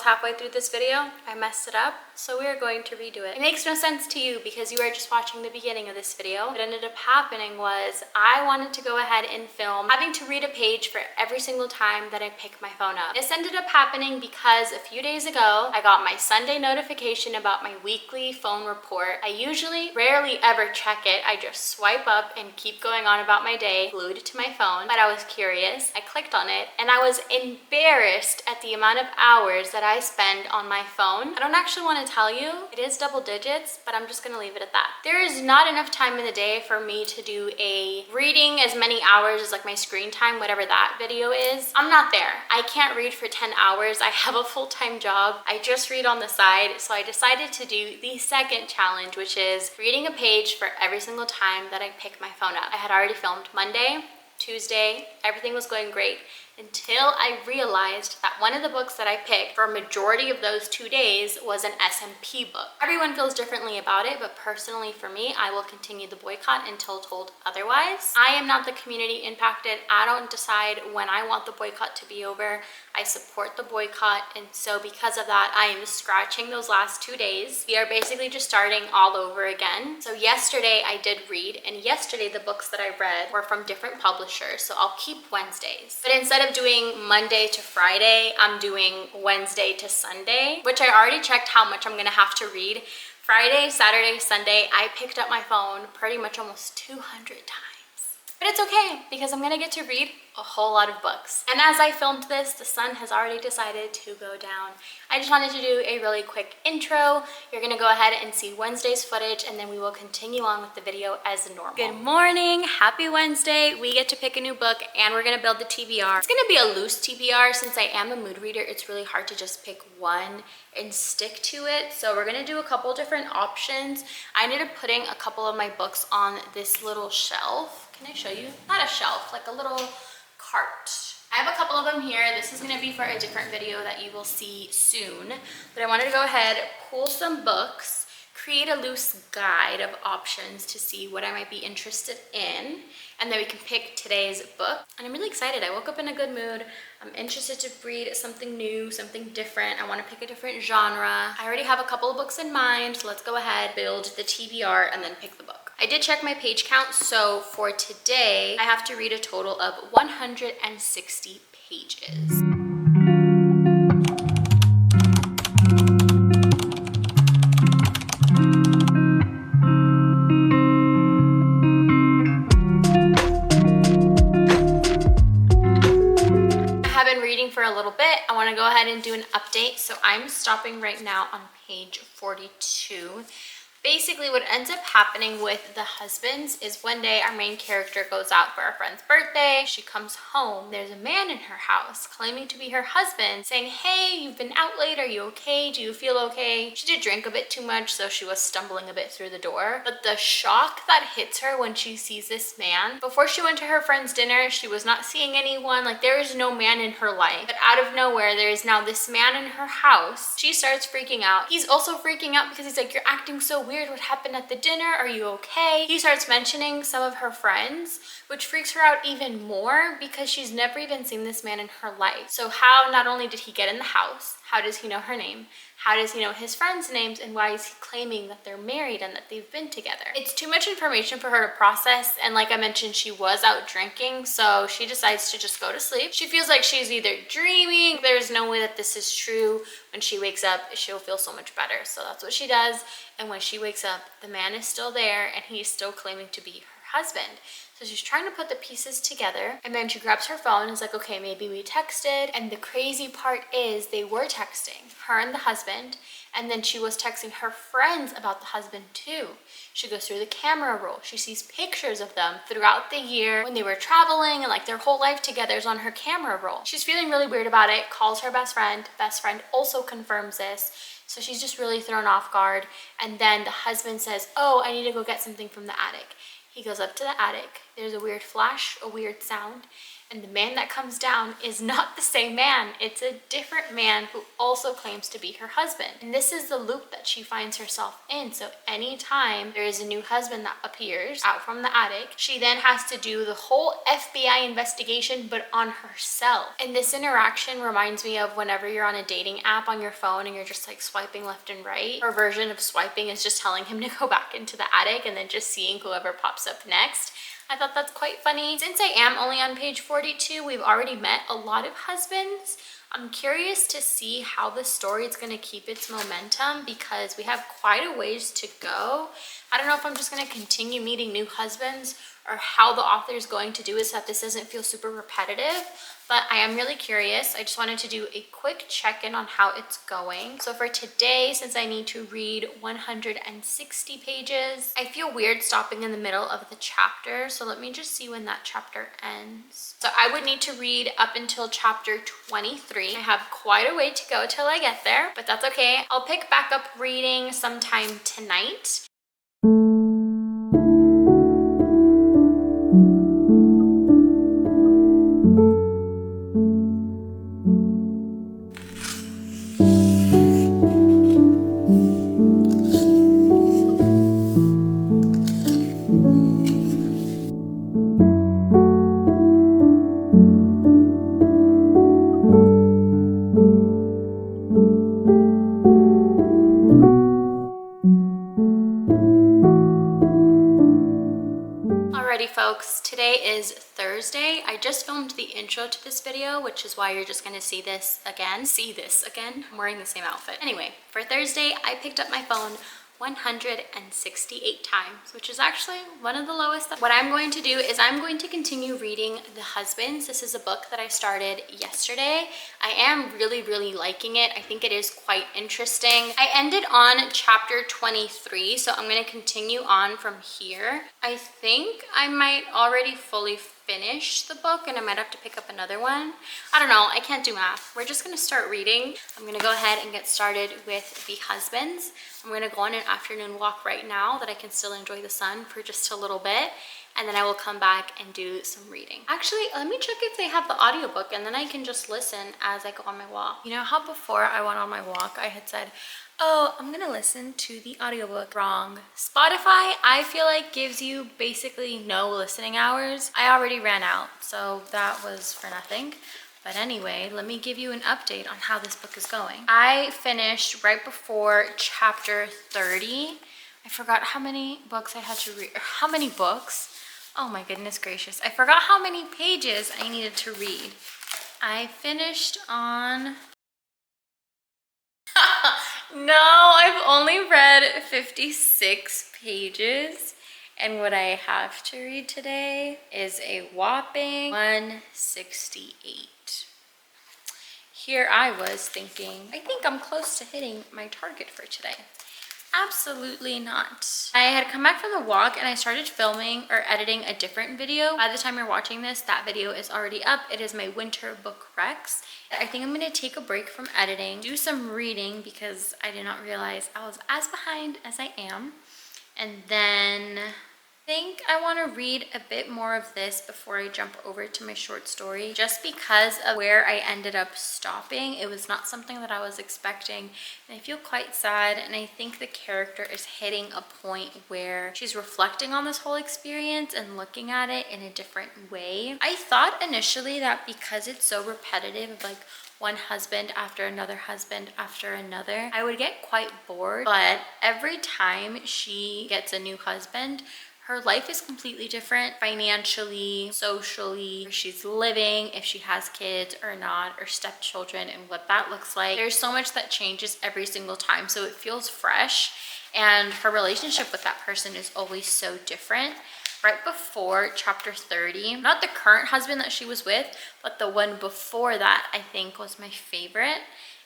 halfway through this video. I messed it up, so we are going to redo it. It makes no sense to you because you are just watching the beginning of this video. What ended up happening was I wanted to go ahead and film having to read a page for every single time that I pick my phone up. This ended up happening because a few days ago, I got my Sunday notification about my weekly phone report. I usually rarely ever check it. I just swipe up and keep going on about my day, glued to my phone, but I was curious. I clicked on it and I was embarrassed at the amount of hours that I spend on my phone. I don't actually want to tell you, it is double digits, but I'm just gonna leave it at that. There is not enough time in the day for me to do a reading as many hours as like my screen time, whatever that video is. I'm not there. I can't read for 10 hours. I have a full-time job. I just read on the side, so I decided to do the second challenge, which is reading a page for every single time that I pick my phone up. I had already filmed Monday, Tuesday, everything was going great until I realized that one of the books that I picked for a majority of those 2 days was an SMP book. Everyone feels differently about it, but personally for me, I will continue the boycott until told otherwise. I am not the community impacted. I don't decide when I want the boycott to be over. I support the boycott, and so because of that, I am scratching those last 2 days. We are basically just starting all over again. So yesterday I did read, and yesterday the books that I read were from different publishers, so I'll keep Wednesdays. But instead of doing Monday to Friday, I'm doing Wednesday to Sunday, which I already checked how much I'm gonna have to read. Friday, Saturday, Sunday, I picked up my phone pretty much almost 200 times. But it's okay because I'm gonna get to read a whole lot of books. And as I filmed this, the sun has already decided to go down. I just wanted to do a really quick intro. You're gonna go ahead and see Wednesday's footage, and then we will continue on with the video as normal. Good morning, happy Wednesday. We get to pick a new book and we're gonna build the TBR. It's gonna be a loose TBR since I am a mood reader. It's really hard to just pick one and stick to it. So we're gonna do a couple different options. I ended up putting a couple of my books on this little shelf. Can I show you? Not a shelf, like a little cart. I have a couple of them here. This is gonna be for a different video that you will see soon. But I wanted to go ahead, pull some books, create a loose guide of options to see what I might be interested in, and then we can pick today's book. And I'm really excited. I woke up in a good mood. I'm interested to read something new, something different. I want to pick a different genre. I already have a couple of books in mind, so let's go ahead, build the TBR, and then pick the book. I did check my page count, so for today, I have to read a total of 160 pages. For a little bit, I want to go ahead and do an update. So I'm stopping right now on page 42. Basically what ends up happening with the husbands is one day our main character goes out for a friend's birthday. She comes home. There's a man in her house claiming to be her husband saying, "Hey, you've been out late. Are you okay? Do you feel okay?" She did drink a bit too much, so she was stumbling a bit through the door. But the shock that hits her when she sees this man, before she went to her friend's dinner, she was not seeing anyone. Like, there is no man in her life. But out of nowhere, there is now this man in her house. She starts freaking out. He's also freaking out because he's like, "You're acting so weird. What happened at the dinner? Are you okay?" He starts mentioning some of her friends, which freaks her out even more because she's never even seen this man in her life. So how not only did he get in the house, how does he know her name? How does he know his friends' names? And why is he claiming that they're married and that they've been together? It's too much information for her to process. And like I mentioned, she was out drinking, so she decides to just go to sleep. She feels like she's either dreaming. There's no way that this is true. When she wakes up, she'll feel so much better. So that's what she does. And when she wakes up, the man is still there and he's still claiming to be her husband. So she's trying to put the pieces together, and then she grabs her phone and is like, okay, maybe we texted. And the crazy part is they were texting, her and the husband, and then she was texting her friends about the husband too. She goes through the camera roll. She sees pictures of them throughout the year when they were traveling, and like their whole life together is on her camera roll. She's feeling really weird about it, calls her best friend. Best friend also confirms this. So she's just really thrown off guard. And then the husband says, "Oh, I need to go get something from the attic." He goes up to the attic. There's a weird flash, a weird sound, and the man that comes down is not the same man. It's a different man who also claims to be her husband. And this is the loop that she finds herself in. So anytime there is a new husband that appears out from the attic, she then has to do the whole FBI investigation, but on herself. And this interaction reminds me of whenever you're on a dating app on your phone and you're just like swiping left and right. Her version of swiping is just telling him to go back into the attic and then just seeing whoever pops up next. I thought that's quite funny. Since I am only on page 42, we've already met a lot of husbands. I'm curious to see how the story is going to keep its momentum because we have quite a ways to go. I don't know if I'm just going to continue meeting new husbands or how the author is going to do it so that this doesn't feel super repetitive. But I am really curious. I just wanted to do a quick check-in on how it's going. So for today, since I need to read 160 pages, I feel weird stopping in the middle of the chapter. So let me just see when that chapter ends. So I would need to read up until chapter 23. I have quite a way to go till I get there, but that's okay. I'll pick back up reading sometime tonight. Folks, today is Thursday. I just filmed the intro to this video, which is why you're just gonna see this again. I'm wearing the same outfit. Anyway, for Thursday, I picked up my phone 168 times, which is actually one of the lowest. What I'm going to do is I'm going to continue reading The Husbands. This is a book that I started yesterday. I am really liking it. I think it is quite interesting. I ended on chapter 23, so I'm going to continue on from here. I think I might already fully finish the book and I might have to pick up another one. I don't know, I can't do math. We're just gonna start reading. I'm gonna go ahead and get started with The Husbands. I'm gonna go on an afternoon walk right now that I can still enjoy the sun for just a little bit, and then I will come back and do some reading. Actually, let me check if they have the audiobook and then I can just listen as I go on my walk. You know how before I went on my walk, I had said, oh, I'm gonna listen to the audiobook. Wrong. Spotify, I feel like gives you basically no listening hours. I already ran out, so that was for nothing. But anyway, let me give you an update on how this book is going. I finished right before chapter 30. I forgot how many books I had to read, or how many books? Oh my goodness gracious. I forgot how many pages I needed to read. I finished on... No, I've only read 56 pages, and what I have to read today is a whopping 168. Here I was thinking, I think I'm close to hitting my target for today. Absolutely not. I had come back from the walk and I started filming or editing a different video. By the time you're watching this, that video is already up. It is my winter book recs. I think I'm gonna take a break from editing, do some reading because I did not realize I was as behind as I am. And then I think I want to read a bit more of this before I jump over to my short story, just because of where I ended up stopping. It was not something that I was expecting, and I feel quite sad, and I think the character is hitting a point where she's reflecting on this whole experience and looking at it in a different way. I thought initially that because it's so repetitive of like one husband after another, I would get quite bored, but every time she gets a new husband, her life is completely different financially, socially, where she's living, if she has kids or not, or stepchildren and what that looks like. There's so much that changes every single time, so it feels fresh, and her relationship with that person is always so different. Right before chapter 30, not the current husband that she was with, but the one before that I think was my favorite.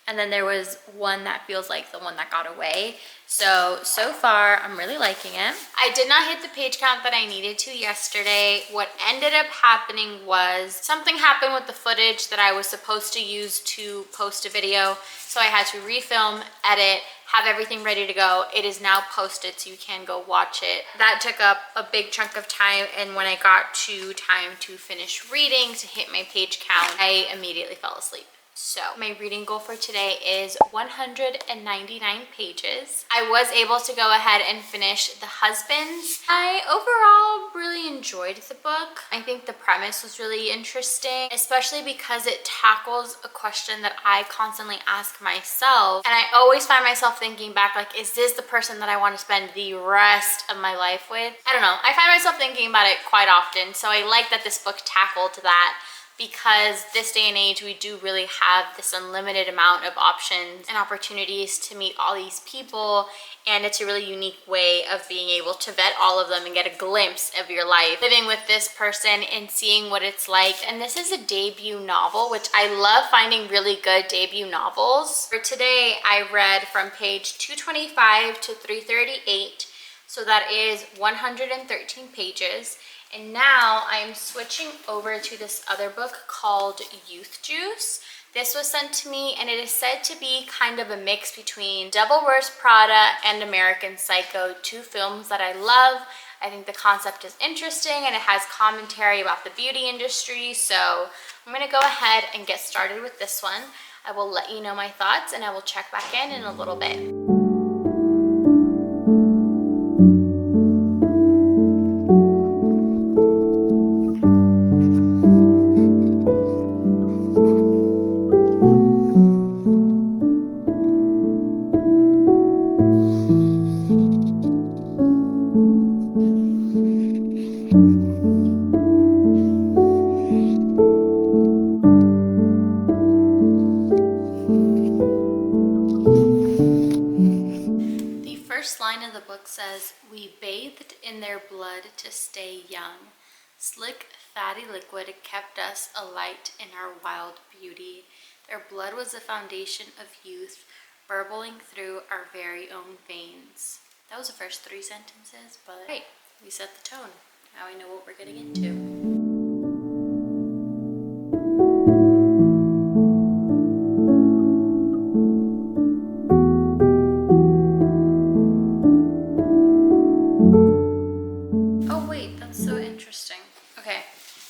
And then there was one that feels like the one that got away. So far, I'm really liking it. I did not hit the page count that I needed to yesterday. What ended up happening was something happened with the footage that I was supposed to use to post a video. So I had to refilm, edit, have everything ready to go. It is now posted, so you can go watch it. That took up a big chunk of time, and when I got to time to finish reading, to hit my page count, I immediately fell asleep. So my reading goal for today is 199 pages. I was able to go ahead and finish The Husbands. I overall really enjoyed the book. I think the premise was really interesting, especially because it tackles a question that I constantly ask myself. And I always find myself thinking back, like, is this the person that I want to spend the rest of my life with? I don't know. I find myself thinking about it quite often. So I like that this book tackled that, because this day and age, we do really have this unlimited amount of options and opportunities to meet all these people, and it's a really unique way of being able to vet all of them and get a glimpse of your life living with this person and seeing what it's like. And this is a debut novel, which I love finding really good debut novels. For today, I read from page 225 to 338, so that is 113 pages. And now I'm switching over to this other book called Youth Juice. This was sent to me, and it is said to be kind of a mix between Devil Wears Prada and American Psycho, two films that I love. I think the concept is interesting, and it has commentary about the beauty industry. So I'm gonna go ahead and get started with this one. I will let you know my thoughts, and I will check back in a little bit. Line of the book says, "We bathed in their blood to stay young. Slick, fatty liquid kept us alight in our wild beauty. Their blood was the foundation of youth, burbling through our very own veins." That was the first 3 sentences, but hey, we set the tone. Now I know what we're getting into.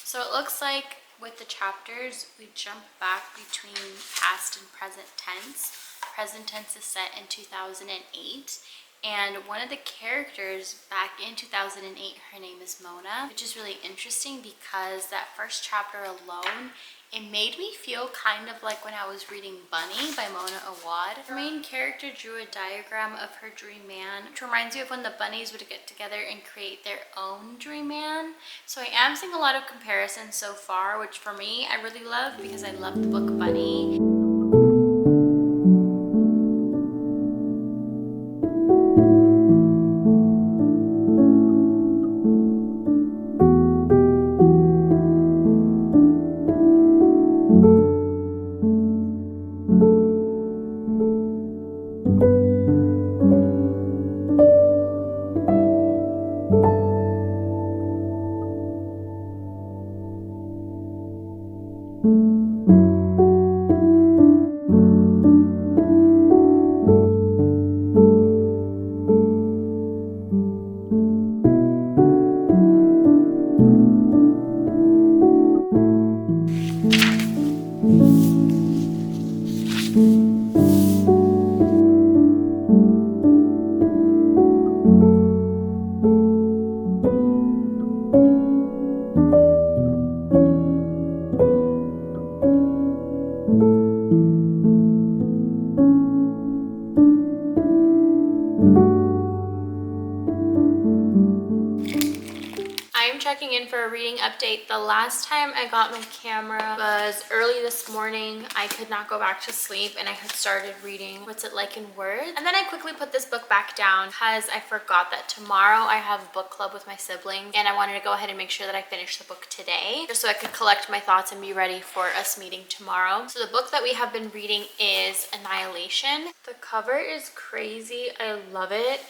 So it looks like with the chapters, we jump back between past and present tense. Present tense is set in 2008. And one of the characters back in 2008, her name is Mona, which is really interesting because that first chapter alone, it made me feel kind of like when I was reading Bunny by Mona Awad. Her main character drew a diagram of her dream man, which reminds me of when the bunnies would get together and create their own dream man. So I am seeing a lot of comparisons so far, which for me, I really love because I love the book Bunny. Checking in for a reading update. The last time I got my camera was early this morning. I could not go back to sleep and I had started reading What's It Like in Words. And then I quickly put this book back down because I forgot that tomorrow I have book club with my siblings and I wanted to go ahead and make sure that I finished the book today just so I could collect my thoughts and be ready for us meeting tomorrow. So the book that we have been reading is Annihilation. The cover is crazy. I love it.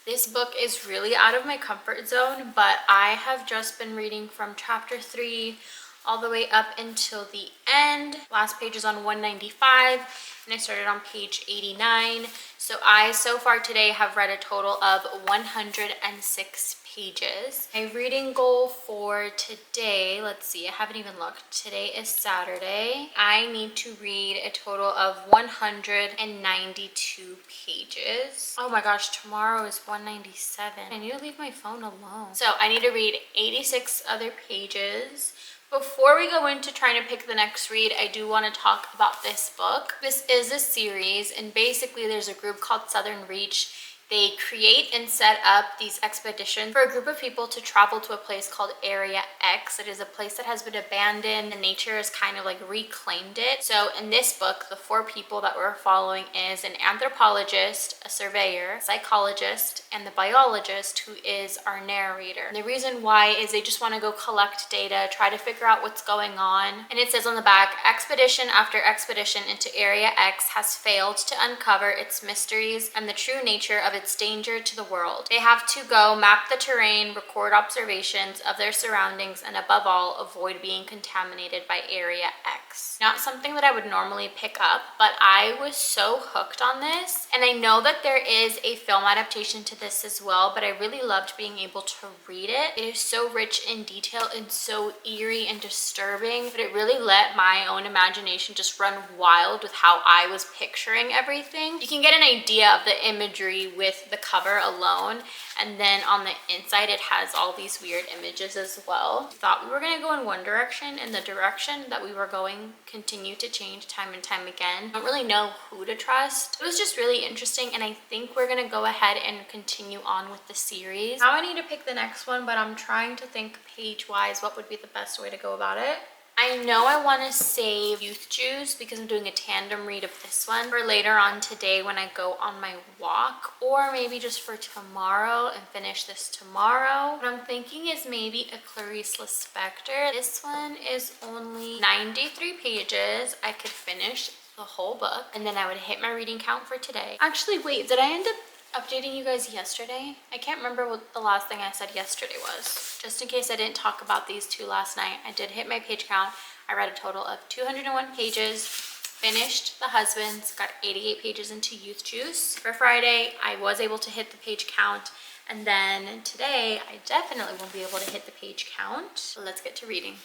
This book is really out of my comfort zone, but I have just been reading from chapter 3 all the way up until the end. Last page is on 195, and I started on page 89. So I, so far today, have read a total of 106 pages. My reading goal for today, let's see, I haven't even looked. Today is Saturday. I need to read a total of 192 pages. Oh my gosh, tomorrow is 197. I need to leave my phone alone. So I need to read 86 other pages. Before we go into trying to pick the next read, I do want to talk about this book. This is a series, and basically there's a group called Southern Reach. They create and set up these expeditions for a group of people to travel to a place called Area X. It is a place that has been abandoned, and nature has kind of like reclaimed it. So in this book, the 4 people that we're following is an anthropologist, a surveyor, a psychologist, and the biologist, who is our narrator. And the reason why is they just want to go collect data, try to figure out what's going on. And it says on the back, expedition after expedition into Area X has failed to uncover its mysteries and the true nature of its danger to the world. They have to go map the terrain, record observations of their surroundings, and above all, avoid being contaminated by Area X. Not something that I would normally pick up, but I was so hooked on this. And I know that there is a film adaptation to this as well, but I really loved being able to read it. It is so rich in detail and so eerie and disturbing, but it really let my own imagination just run wild with how I was picturing everything. You can get an idea of the imagery with the cover alone, and then on the inside it has all these weird images as well. Thought we were going to go in one direction, and the direction that we were going continued to change time and time again. I don't really know who to trust. It was just really interesting, and I think we're going to go ahead and continue on with the series. Now I need to pick the next one, but I'm trying to think page-wise what would be the best way to go about it. I know I want to save Youth Juice because I'm doing a tandem read of this one for later on today when I go on my walk, or maybe just for tomorrow and finish this tomorrow. What I'm thinking is maybe a Clarice Lispector. This one is only 93 pages. I could finish the whole book, and then I would hit my reading count for today. Actually, wait, did I end up updating you guys yesterday? I can't remember what the last thing I said yesterday was. Just in case I didn't talk about these two last night, I did hit my page count. I read a total of 201 pages, finished The Husbands, got 88 pages into Youth Juice. For Friday, I was able to hit the page count, and then today, I definitely won't be able to hit the page count. So let's get to reading.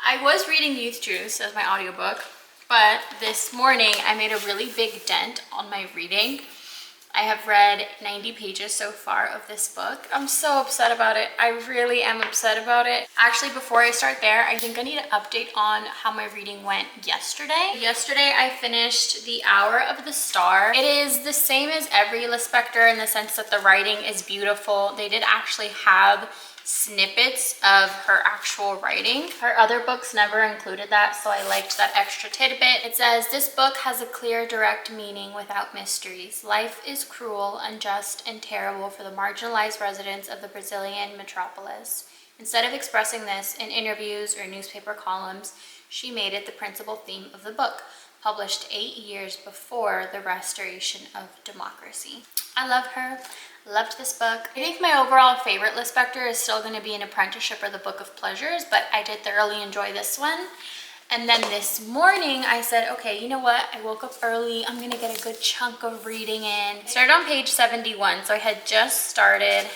I was reading Youth Juice as my audiobook, but this morning I made a really big dent on my reading. I have read 90 pages so far of this book. I'm so upset about it. I really am upset about it. Actually, before I start there, I think I need an update on how my reading went yesterday. Yesterday, I finished The Hour of the Star. It is the same as every Lispector in the sense that the writing is beautiful. They did actually have snippets of her actual writing. Her other books never included that, so I liked that extra tidbit. It says, this book has a clear, direct meaning without mysteries. Life is cruel, unjust, and terrible for the marginalized residents of the Brazilian metropolis. Instead of expressing this in interviews or newspaper columns, she made it the principal theme of the book, published 8 years before the restoration of democracy. I love her. Loved this book. I think my overall favorite Lispector is still going to be An Apprenticeship or The Book of Pleasures, but I did thoroughly enjoy this one. And then this morning I said, okay, you know what? I woke up early. I'm going to get a good chunk of reading in. I started on page 71, so I had just started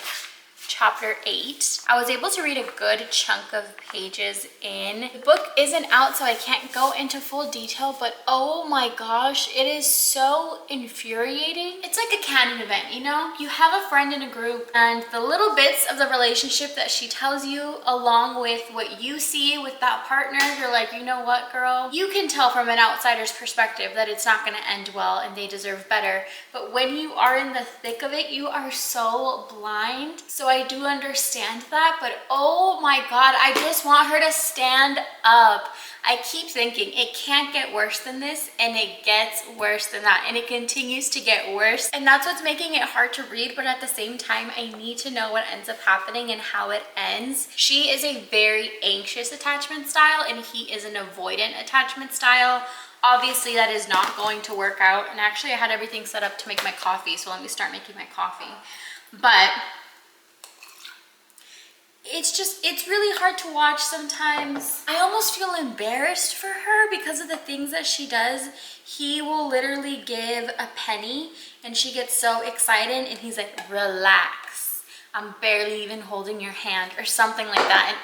chapter 8. I was able to read a good chunk of pages in. The book isn't out, so I can't go into full detail, but oh my gosh, it is so infuriating. It's like a canon event, you know? You have a friend in a group, and the little bits of the relationship that she tells you, along with what you see with that partner, you're like, you know what, girl? You can tell from an outsider's perspective that it's not gonna end well and they deserve better. But when you are in the thick of it, you are so blind. So I do understand that, but oh my God, I just want her to stand up. I keep thinking it can't get worse than this, and it gets worse than that, and it continues to get worse. And that's what's making it hard to read, but at the same time, I need to know what ends up happening and how it ends. She is a very anxious attachment style, and he is an avoidant attachment style. Obviously, that is not going to work out. And actually, I had everything set up to make my coffee, so let me start making my coffee. But it's really hard to watch sometimes. I almost feel embarrassed for her because of the things that she does. He will literally give a penny and she gets so excited and he's like, relax. I'm barely even holding your hand or something like that.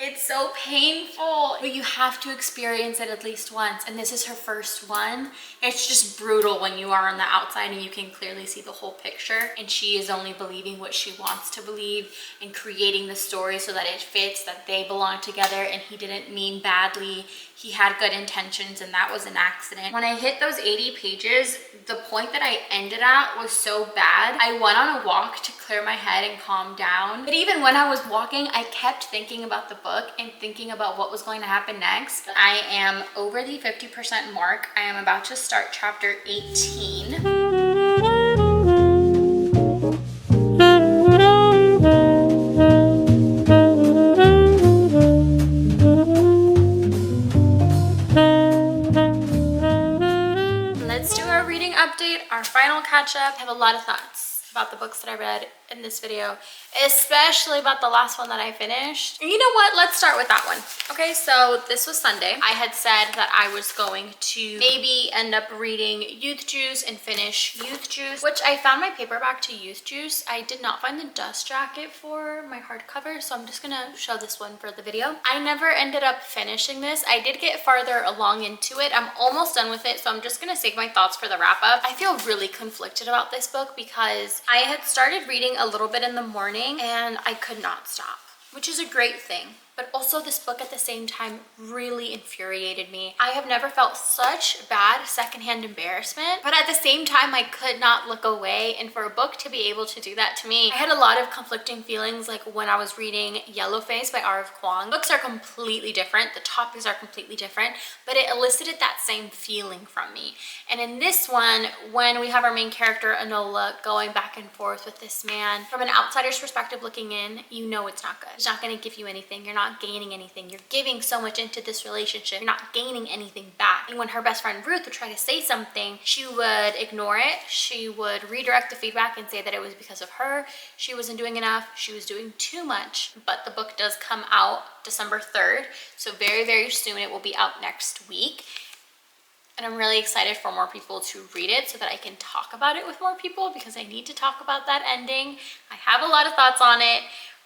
And it's so painful, but you have to experience it at least once. And this is her first one. It's just brutal when you are on the outside and you can clearly see the whole picture. And she is only believing what she wants to believe and creating the story so that it fits, that they belong together. And he didn't mean badly. He had good intentions and that was an accident. When I hit those 80 pages, the point that I ended at was so bad. I went on a walk to clear my head and calm down. But even when I was walking, I kept thinking about the book and thinking about what was going to happen next. I am over the 50% mark. I am about to start chapter 18. Update, our final catch up. I have a lot of thoughts about the books that I read in this video, especially about the last one that I finished. You know what? Let's start with that one. Okay, so this was Sunday. I had said that I was going to maybe end up reading Youth Juice and finish Youth Juice, which I found my paperback to Youth Juice. I did not find the dust jacket for my hardcover, so I'm just gonna show this one for the video. I never ended up finishing this. I did get farther along into it. I'm almost done with it, so I'm just gonna save my thoughts for the wrap up. I feel really conflicted about this book because I had started reading a little bit in the morning and I could not stop, which is a great thing. But also this book at the same time really infuriated me. I have never felt such bad secondhand embarrassment, but at the same time I could not look away. And for a book to be able to do that to me, I had a lot of conflicting feelings, like when I was reading Yellowface by R.F. Kuang. Books are completely different, the topics are completely different, but it elicited that same feeling from me. And in this one, when we have our main character Enola going back and forth with this man, from an outsider's perspective looking in, you know it's not good. It's not going to give you anything. You're not gaining anything. You're giving so much into this relationship. You're not gaining anything back. And when her best friend Ruth would try to say something, she would ignore it. She would redirect the feedback and say that it was because of her. She wasn't doing enough. She was doing too much. But the book does come out December 3rd. So very, very soon. It will be out next week. And I'm really excited for more people to read it so that I can talk about it with more people, because I need to talk about that ending. I have a lot of thoughts on it.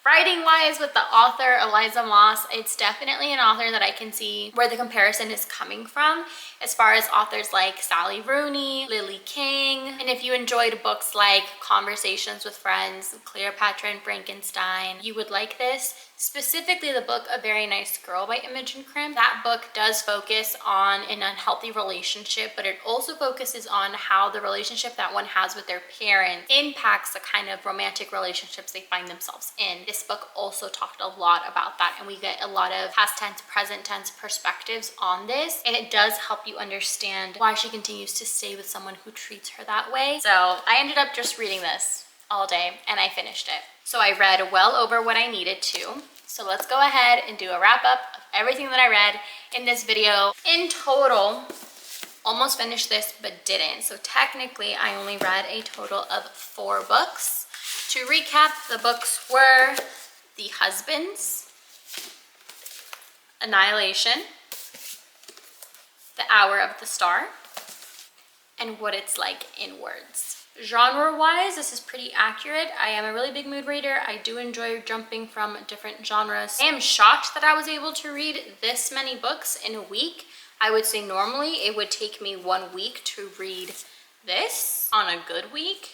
Writing wise, with the author Eliza Moss, it's definitely an author that I can see where the comparison is coming from, as far as authors like Sally Rooney, Lily King. And if you enjoyed books like Conversations with Friends, Cleopatra and Frankenstein, you would like this. Specifically the book A Very Nice Girl by Imogen Crim. That book does focus on an unhealthy relationship, but it also focuses on how the relationship that one has with their parents impacts the kind of romantic relationships they find themselves in. This book also talked a lot about that, and we get a lot of past tense, present tense perspectives on this, and it does help you understand why she continues to stay with someone who treats her that way. So I ended up just reading this all day and I finished it. So I read well over what I needed to. So let's go ahead and do a wrap up of everything that I read in this video. In total, almost finished this but didn't. So technically I only read a total of 4 books. To recap, the books were The Husbands, Annihilation, The Hour of the Star, and What It's Like in Words. Genre-wise, this is pretty accurate. I am a really big mood reader. I do enjoy jumping from different genres. I am shocked that I was able to read this many books in a week. I would say normally it would take me 1 week to read this on a good week.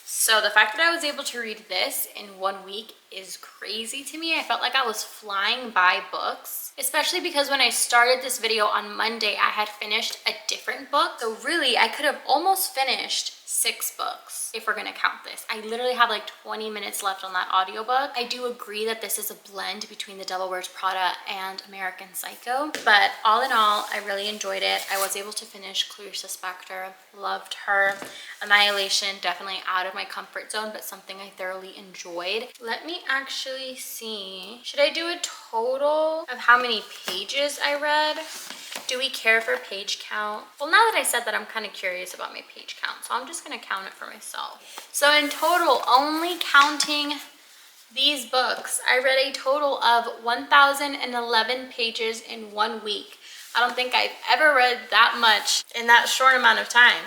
So the fact that I was able to read this in 1 week is crazy to me. I felt like I was flying by books, especially because when I started this video on Monday, I had finished a different book. So really, I could have almost finished 6 books if we're gonna count this. I literally have like 20 minutes left on that audiobook. I do agree that this is a blend between The Devil Wears Prada and American Psycho, but all in all, I really enjoyed it. I was able to finish Clarissa Spector, loved her. Annihilation, definitely out of my comfort zone, but something I thoroughly enjoyed. Let me actually see. Should I do a total of how many pages I read? Do we care for page count? Well, now that I said that, I'm kind of curious about my page count, so I'm just gonna count it for myself. So in total, only counting these books, I read a total of 1,011 pages in 1 week. I don't think I've ever read that much in that short amount of time.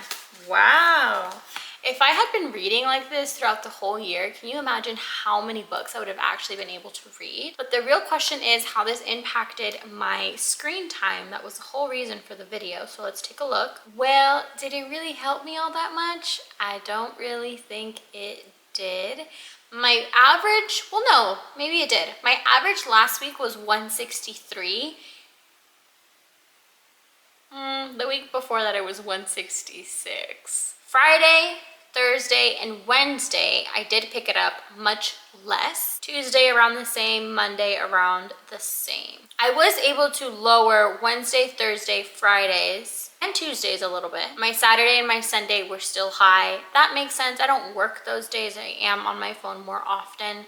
Wow. If I had been reading like this throughout the whole year, can you imagine how many books I would have actually been able to read? But the real question is how this impacted my screen time. That was the whole reason for the video. So let's take a look. Well, did it really help me all that much? I don't really think it did. My average, well, no, maybe it did. My average last week was 163. The week before that, it was 166. Friday, Thursday, and Wednesday, I did pick it up much less. Tuesday around the same, Monday around the same. I was able to lower Wednesday, Thursday, Fridays, and Tuesdays a little bit. My Saturday and my Sunday were still high. That makes sense. I don't work those days. I am on my phone more often.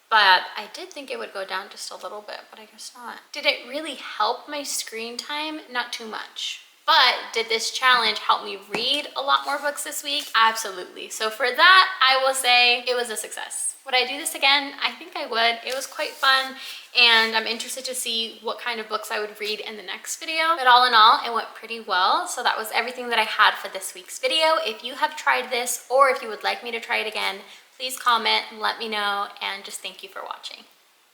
But I did think it would go down just a little bit, but I guess not. Did it really help my screen time? Not too much. But did this challenge help me read a lot more books this week? Absolutely. So for that, I will say it was a success. Would I do this again? I think I would. It was quite fun, and I'm interested to see what kind of books I would read in the next video. But all in all, it went pretty well. So that was everything that I had for this week's video. If you have tried this, or if you would like me to try it again, please comment and let me know, and just thank you for watching.